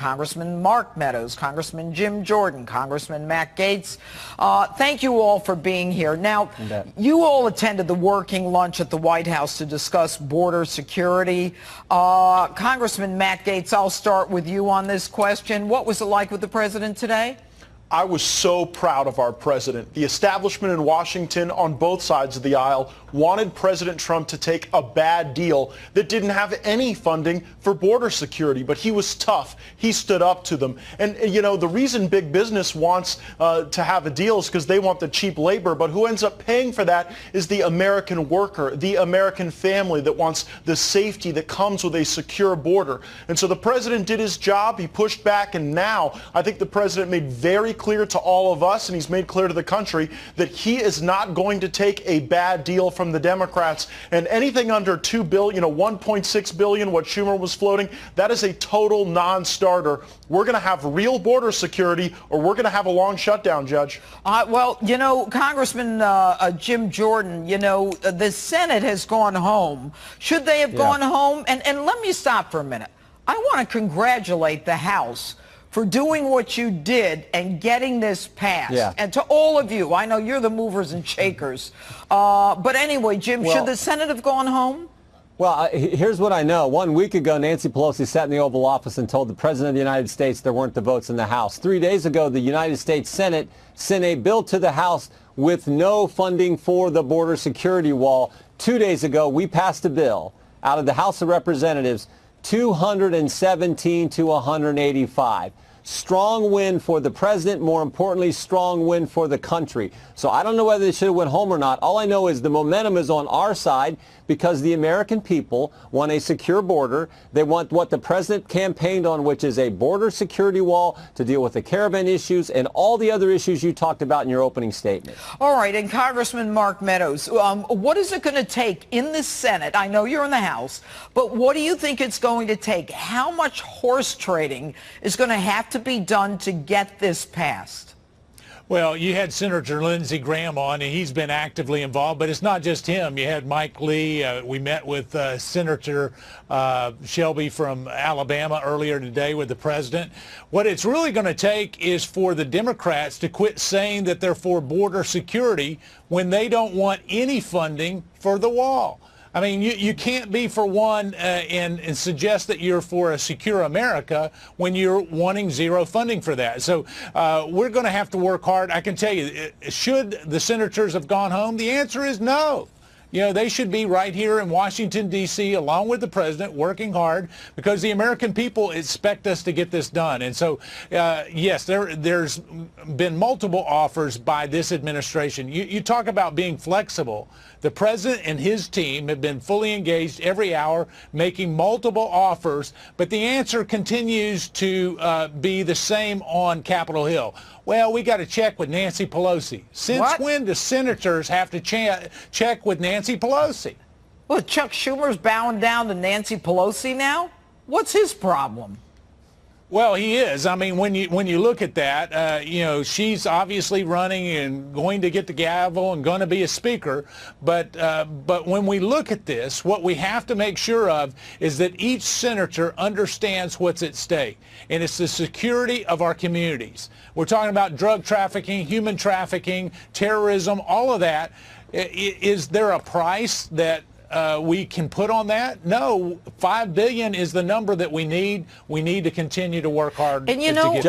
Congressman Mark Meadows, Congressman Jim Jordan, Congressman Matt Gaetz. Thank you all for being here. Now, you all attended the working lunch at the White House to discuss border security. Congressman Matt Gaetz, I'll start with you on this question. What was it like with the president today? I was so proud of our president. The establishment in Washington on both sides of the aisle wanted President Trump to take a bad deal that didn't have any funding for border security, but he was tough. He stood up to them. And, you know, the reason big business wants to have a deal is because they want the cheap labor, but who ends up paying for that is the American worker, the American family that wants the safety that comes with a secure border. And so the president did his job. He pushed back, and now I think the president made very clear to all of us, and he's made clear to the country, that he is not going to take a bad deal from the Democrats. And anything under $2 billion, 1.6 billion, what Schumer was floating, that is a total non-starter. We're going to have real border security, or we're going to have a long shutdown, Judge. Well, you know, Congressman Jim Jordan, you know, the Senate has gone home. Should they have gone home? And let me stop for a minute. I want to congratulate the House for doing what you did and getting this passed. And to all of you, I know you're the movers and shakers. But anyway, Jim, should the Senate have gone home? Well, here's what I know. 1 week ago, Nancy Pelosi sat in the Oval Office and told the President of the United States there weren't the votes in the House. 3 days ago, the United States Senate sent a bill to the House with no funding for the border security wall. 2 days ago, we passed a bill out of the House of Representatives, 217 to 185. Strong win for the president, more importantly, strong win for the country. So I don't know whether they should have went home or not. All I know is the momentum is on our side because the American people want a secure border. They want what the president campaigned on, which is a border security wall to deal with the caravan issues and all the other issues you talked about in your opening statement. All right, and Congressman Mark Meadows, what is it going to take in the Senate? I know you're in the House, but what do you think it's going to take? How much horse trading is going to have to be done to get this passed? Well, you had Senator Lindsey Graham on, and he's been actively involved, but it's not just him. You had Mike Lee. We met with Senator Shelby from Alabama earlier today with the president. What it's really going to take is for the Democrats to quit saying that they're for border security when they don't want any funding for the wall. I mean, you can't be for one and suggest that you're for a secure America when you're wanting zero funding for that. So we're going to have to work hard. I can tell you, should the senators have gone home? The answer is no. You know, they should be right here in Washington, D.C., along with the president, working hard because the American people expect us to get this done. And so, yes, there's been multiple offers by this administration. You talk about being flexible. The president and his team have been fully engaged every hour, making multiple offers, but the answer continues to be the same on Capitol Hill. Well, we got to check with Nancy Pelosi. Since when do senators have to check with Nancy Pelosi? Well, Chuck Schumer's bowing down to Nancy Pelosi now? What's his problem? Well, he is. I mean, when you look at that, you know, she's obviously running and going to get the gavel and going to be a speaker. But when we look at this, what we have to make sure of is that each senator understands what's at stake, and it's the security of our communities. We're talking about drug trafficking, human trafficking, terrorism, all of that. Is there a price that we can put on that? No, $5 billion is the number that we need. We need to continue to work hard. And you know,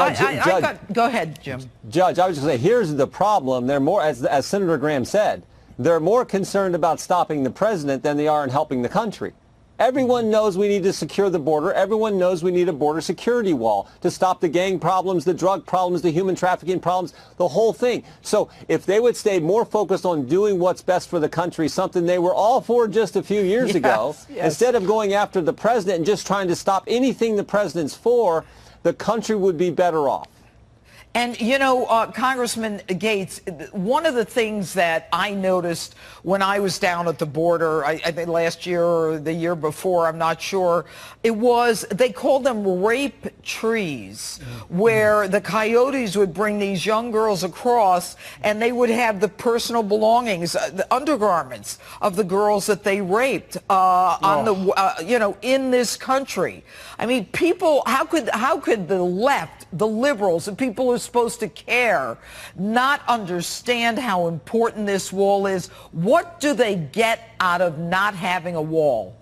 go ahead, Jim. Judge, I was just going to say, here's the problem. They're more, as Senator Graham said, they're more concerned about stopping the president than they are in helping the country. Everyone knows we need to secure the border. Everyone knows we need a border security wall to stop the gang problems, the drug problems, the human trafficking problems, the whole thing. So if they would stay more focused on doing what's best for the country, something they were all for just a few years ago, instead of going after the president and just trying to stop anything the president's for, the country would be better off. And, you know, Congressman Gates, one of the things that I noticed when I was down at the border, I think last year or the year before, I'm not sure, it was, they called them rape trees, where the coyotes would bring these young girls across and they would have the personal belongings, the undergarments of the girls that they raped on the, you know, in this country. I mean, people, how could the left, the liberals, the people who are supposed to care, not understand how important this wall is? What do they get out of not having a wall?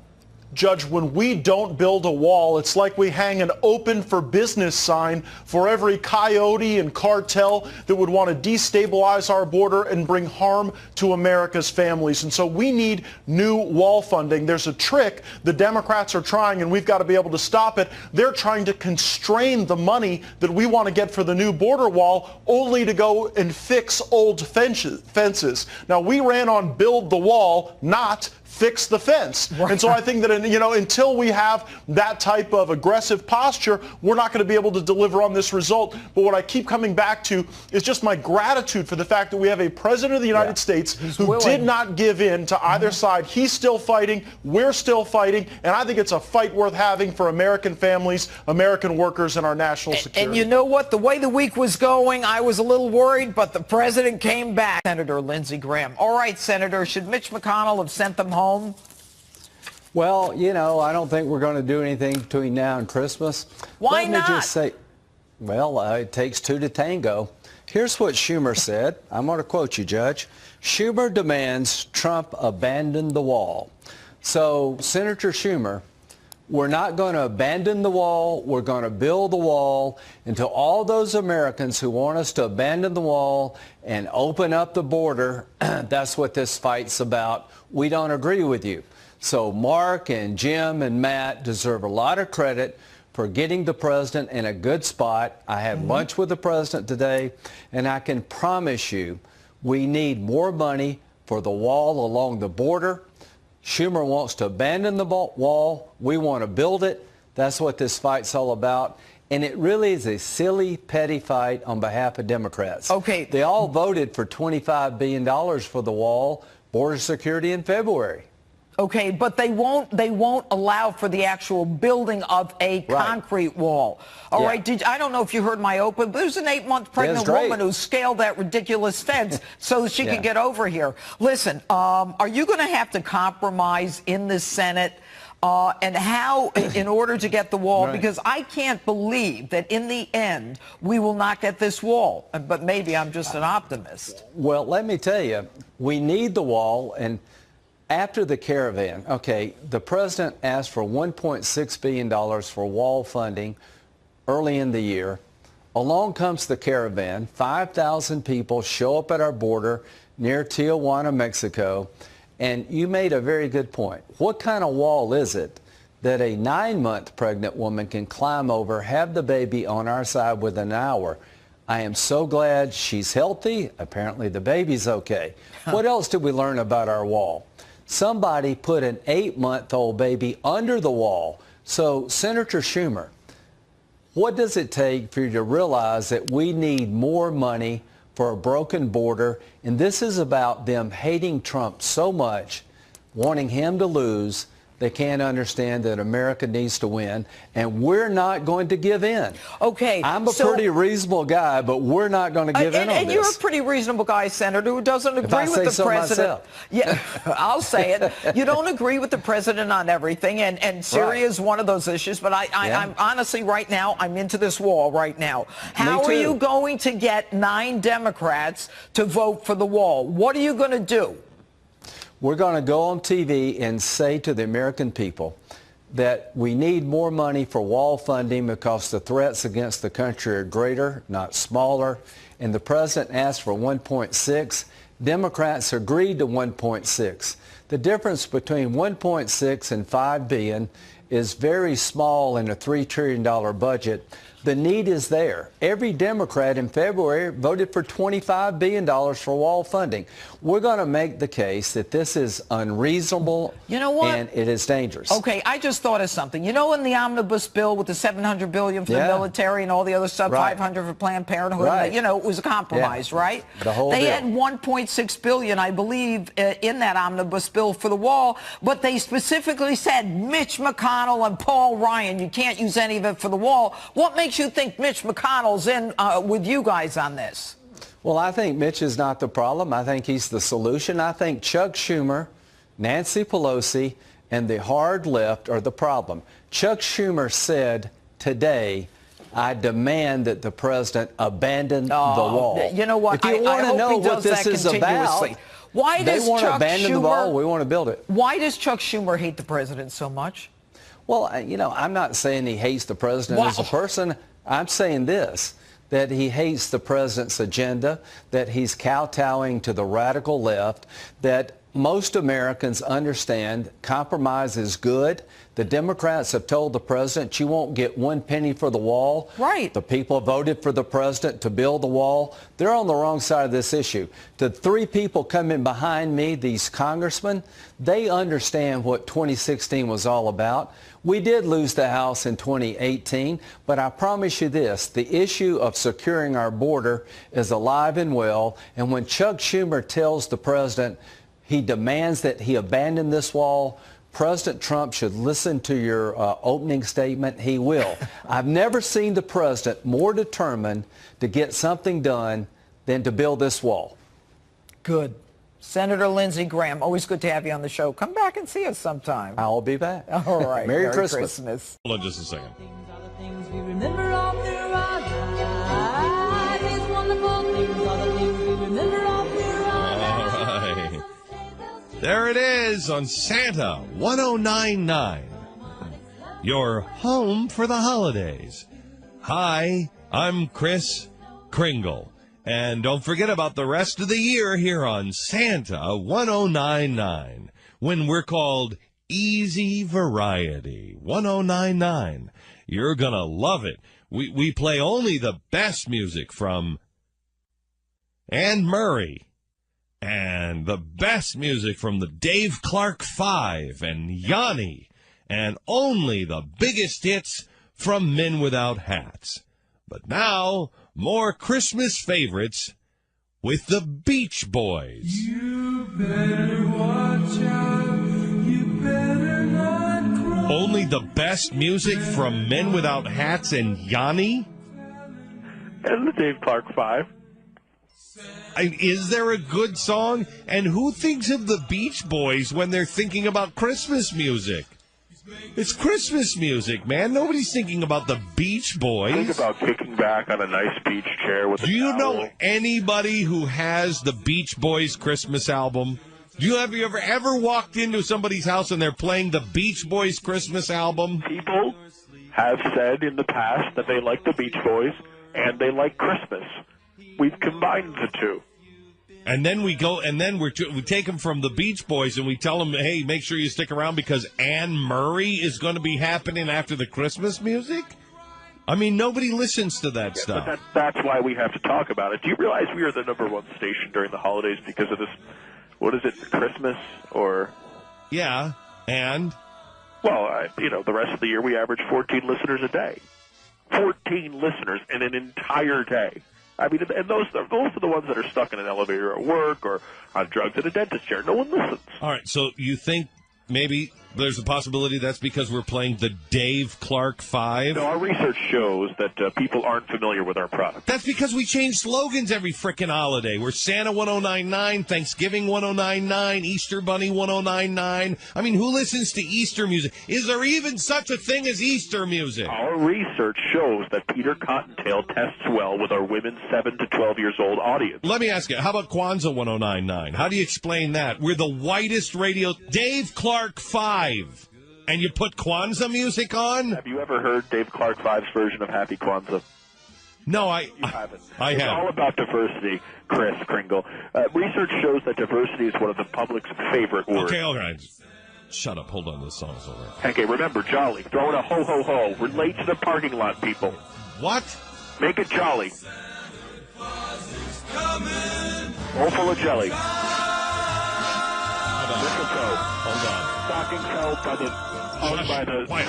Judge, when we don't build a wall, it's like we hang an open for business sign for every coyote and cartel that would want to destabilize our border and bring harm to America's families. And so we need new wall funding. There's a trick the Democrats are trying, and we've got to be able to stop it. They're trying to constrain the money that we want to get for the new border wall only to go and fix old fences. Now, we ran on build the wall, not fix the fence. Right. And so I think that, you know, until we have that type of aggressive posture, we're not going to be able to deliver on this result. But what I keep coming back to is just my gratitude for the fact that we have a president of the United States who did not give in to either side. He's still fighting. We're still fighting. And I think it's a fight worth having for American families, American workers, and our national security. And you know what? The way the week was going, I was a little worried, but the president came back. Senator Lindsey Graham. All right, Senator, should Mitch McConnell have sent them home? Well, you know, I don't think we're going to do anything between now and Christmas. Why not? Let me just say, well, it takes two to tango. Here's what Schumer said. I'm going to quote you, Judge. Schumer demands Trump abandon the wall. So, Senator Schumer, we're not going to abandon the wall. We're going to build the wall until all those Americans who want us to abandon the wall and open up the border, that's what this fight's about. We don't agree with you. So Mark and Jim and Matt deserve a lot of credit for getting the president in a good spot. I had lunch with the president today, and I can promise you we need more money for the wall along the border. Schumer wants to abandon the wall. We want to build it. That's what this fight's all about. And it really is a silly, petty fight on behalf of Democrats. Okay. They all voted for $25 billion for the wall, border security in February. Okay, but they won't allow for the actual building of a concrete wall. All right, I don't know if you heard my open, but there's an 8-month pregnant woman who scaled that ridiculous fence so she could get over here. Listen, are you going to have to compromise in the Senate? And how, in order to get the wall, because I can't believe that in the end we will not get this wall. But maybe I'm just an optimist. Well, let me tell you, we need the wall. And after the caravan, okay, the president asked for $1.6 billion for wall funding early in the year. Along comes the caravan. 5,000 people show up at our border near Tijuana, Mexico. And you made a very good point. What kind of wall is it that a 9-month pregnant woman can climb over, have the baby on our side within an hour? I am so glad she's healthy. Apparently the baby's okay. What else did we learn about our wall? Somebody put an 8-month-old baby under the wall. So, Senator Schumer, what does it take for you to realize that we need more money for a broken border? And this is about them hating Trump so much, wanting him to lose, they can't understand that America needs to win, and we're not going to give in. Okay. I'm a pretty reasonable guy, but we're not going to give in on this. And you're a pretty reasonable guy, Senator, who doesn't agree with the president. Yeah, I'll say it. You don't agree with the president on everything, and Syria is one of those issues, but I'm honestly, right now, I'm into this wall right now. How are you going to get 9 Democrats to vote for the wall? What are you going to do? We're going to go on TV and say to the American people that we need more money for wall funding because the threats against the country are greater, not smaller. And the president asked for 1.6. Democrats agreed to 1.6. The difference between 1.6 and $5 billion is very small in a $3 trillion budget. The need is there. Every Democrat in February voted for $25 billion for wall funding. We're going to make the case that this is unreasonable. You know what? And it is dangerous. Okay, I just thought of something. You know, in the omnibus bill with the $700 billion for the military and all the other stuff, Right. $500 for Planned Parenthood, Right. you know, it was a compromise, right? The whole They deal. had $1.6 billion, I believe, in that omnibus bill for the wall, but they specifically said Mitch McConnell and Paul Ryan, you can't use any of it for the wall. What makes you think Mitch McConnell's in with you guys on this? Well, I think Mitch is not the problem. I think he's the solution. I think Chuck Schumer, Nancy Pelosi, and the hard left are the problem. Chuck Schumer said today, I demand that the president abandon the wall. You know what? If you want to know what this is about, why does they want to Chuck abandon the wall. We want to build it. Why does Chuck Schumer hate the president so much? Well, you know, I'm not saying he hates the president as a person. I'm saying this, that he hates the president's agenda, that he's kowtowing to the radical left, that most Americans understand compromise is good. The Democrats have told the president you won't get one penny for the wall. Right. The people voted for the president to build the wall. They're on the wrong side of this issue. The three people coming behind me, these congressmen, they understand what 2016 was all about. We did lose the House in 2018, but I promise you this, the issue of securing our border is alive and well. And when Chuck Schumer tells the president he demands that he abandon this wall, President Trump should listen to your opening statement. He will. I've never seen the president more determined to get something done than to build this wall. Good. Senator Lindsey Graham, always good to have you on the show. Come back and see us sometime. I'll be back. All right. Merry Christmas. Hold on just a second. Things are the things we remember all through our lives. These wonderful things are the things we remember all through our lives. All right. There it is on Santa 1099. Your home for the holidays. Hi, I'm Chris Kringle. And don't forget about the rest of the year here on Santa 1099 when we're called Easy Variety 1099. You're going to love it. We play only the best music from Anne Murray and the best music from the Dave Clark Five and Yanni, and only the biggest hits from Men Without Hats. But now, more Christmas favorites with the Beach Boys. You better watch out. You better not cry. Only the best music from Men Without Hats and Yanni? And the Dave Clark Five. Is there a good song? And who thinks of the Beach Boys when they're thinking about Christmas music? It's Christmas music, man. Nobody's thinking about the Beach Boys. Think about kicking back on a nice beach chair with a Do you towel. know anybody who has the Beach Boys Christmas album? Have you ever walked into somebody's house and they're playing the Beach Boys Christmas album? People have said in the past that they like the Beach Boys and they like Christmas. We've combined the two. And then we go, and then we take them from the Beach Boys and we tell them, hey, make sure you stick around because Anne Murray is going to be happening after the Christmas music? I mean, nobody listens to that stuff. But that's why we have to talk about it. Do you realize we are the #1 station during the holidays because of this, what is it, Christmas or? Yeah, and? Well, the rest of the year we average 14 listeners a day. 14 listeners in an entire day. I mean, and those are the ones that are stuck in an elevator at work or on drugs at a dentist chair. No one listens. All right, so you think maybe there's a possibility that's because we're playing the Dave Clark Five? No, our research shows that people aren't familiar with our product. That's because we change slogans every frickin' holiday. We're Santa 1099, Thanksgiving 1099, Easter Bunny 1099. I mean, who listens to Easter music? Is there even such a thing as Easter music? Our research shows that Peter Cottontail tests well with our women 7 to 12 years old audience. Let me ask you, how about Kwanzaa 1099? How do you explain that? We're the whitest radio. Dave Clark 5. And you put Kwanzaa music on? Have you ever heard Dave Clark 5's version of Happy Kwanzaa? No, You haven't. I It's haven't. all about diversity, Chris Kringle. Research shows that diversity is one of the public's favorite words. Okay, all right. Shut up. Hold on. This song's over. Okay, remember, jolly. Throw in a ho, ho, ho. Relate to the parking lot, people. What? Make it jolly. Bowl full of jelly. Mistletoe. Hold on. Stockings held by the... Quiet.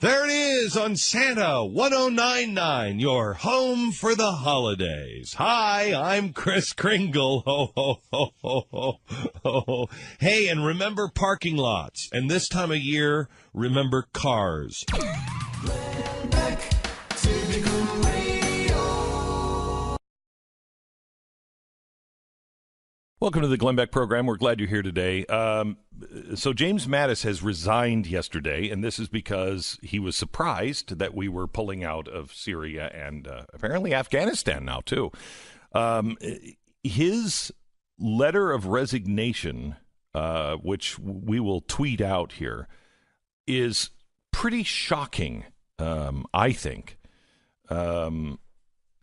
There it is on Santa 1099, your home for the holidays. Hi, I'm Chris Kringle. Ho, ho, ho, ho, ho, ho, ho. Hey, and remember parking lots. And this time of year, remember cars. Welcome to the Glenn Beck program. We're glad you're here today. So James Mattis has resigned yesterday, and this is because he was surprised that we were pulling out of Syria and apparently Afghanistan now, too. His letter of resignation, which we will tweet out here, is pretty shocking, I think.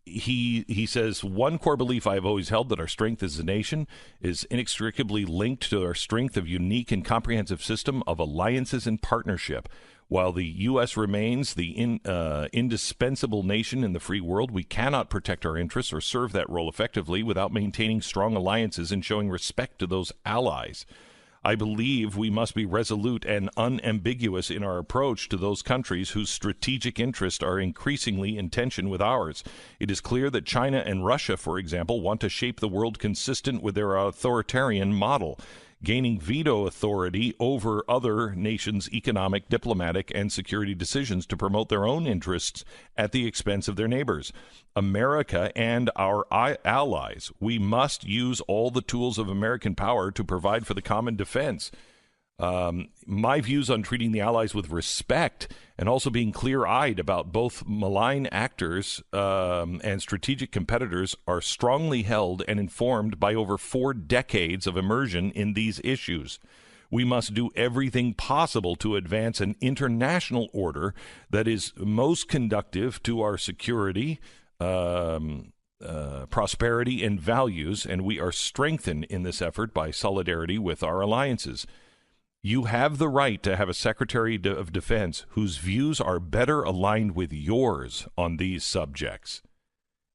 He says, one core belief I have always held, that our strength as a nation is inextricably linked to our strength of unique and comprehensive system of alliances and partnership. While the U.S. remains the indispensable nation in the free world, we cannot protect our interests or serve that role effectively without maintaining strong alliances and showing respect to those allies. I believe we must be resolute and unambiguous in our approach to those countries whose strategic interests are increasingly in tension with ours. It is clear that China and Russia, for example, want to shape the world consistent with their authoritarian model, gaining veto authority over other nations' economic, diplomatic, and security decisions to promote their own interests at the expense of their neighbors. America and our allies, we must use all the tools of American power to provide for the common defense. My views on treating the allies with respect and also being clear-eyed about both malign actors and strategic competitors are strongly held and informed by over 4 decades of immersion in these issues. We must do everything possible to advance an international order that is most conducive to our security, prosperity, and values, and we are strengthened in this effort by solidarity with our alliances. You have the right to have a Secretary of Defense whose views are better aligned with yours on these subjects.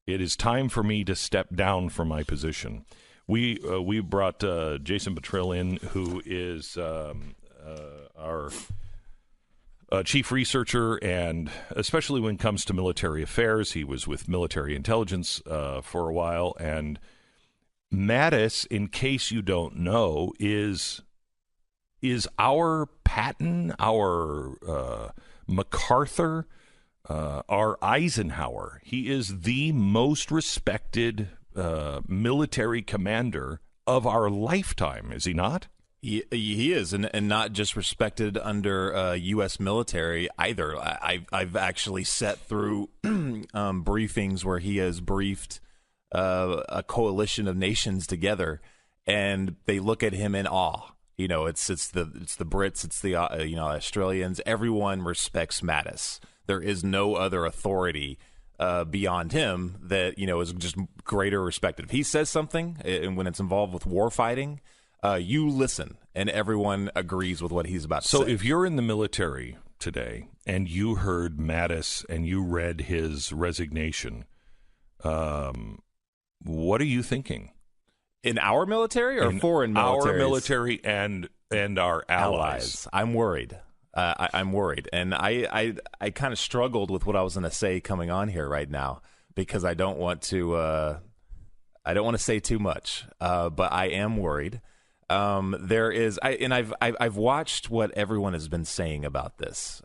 It is time for me to step down from my position. We brought Jason Buttrill in, who is our chief researcher, and especially when it comes to military affairs, he was with military intelligence for a while. And Mattis, in case you don't know, is our Patton, our MacArthur, our Eisenhower. He is the most respected military commander of our lifetime, is he not? He is, and not just respected under U.S. military either. I've actually sat through briefings where he has briefed a coalition of nations together, and they look at him in awe. You know, it's the Brits, it's the Australians. Everyone respects Mattis. There is no other authority beyond him that is just greater respected. If he says something, and when it's involved with war fighting, you listen, and everyone agrees with what he's about to say. So if you're in the military today and you heard Mattis and you read his resignation, what are you thinking? In our military or foreign militaries? Our military and our allies. I'm worried. I'm worried. And I kind of struggled with what I was going to say coming on here right now, because I don't want to say too much, but I am worried. I've watched what everyone has been saying about this.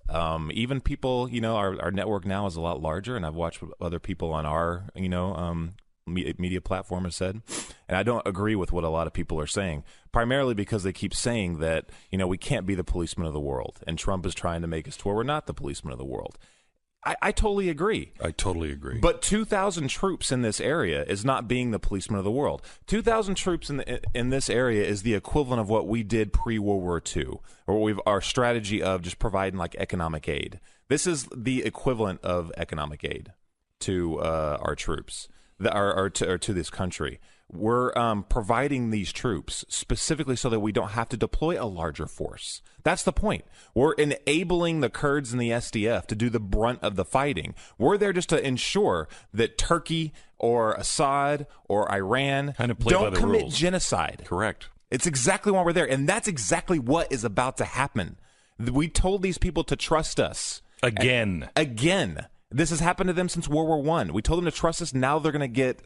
Even people, our network now is a lot larger, and I've watched what other people on our, media platform have said, and I don't agree with what a lot of people are saying, primarily because they keep saying that, we can't be the policeman of the world, and Trump is trying to make us to where we're not the policeman of the world. I totally agree. I totally agree. But 2,000 troops in this area is not being the policeman of the world. 2,000 troops in this area is the equivalent of what we did pre-World War II, or our strategy of just providing like economic aid. This is the equivalent of economic aid to our troops. to this country. We're providing these troops specifically so that we don't have to deploy a larger force. That's the point. We're enabling the Kurds and the SDF to do the brunt of the fighting. We're there just to ensure that Turkey or Assad or Iran don't commit genocide. Correct. It's exactly why we're there. And that's exactly what is about to happen. We told these people to trust us. Again. This has happened to them since World War I. We told them to trust us. Now they're going to get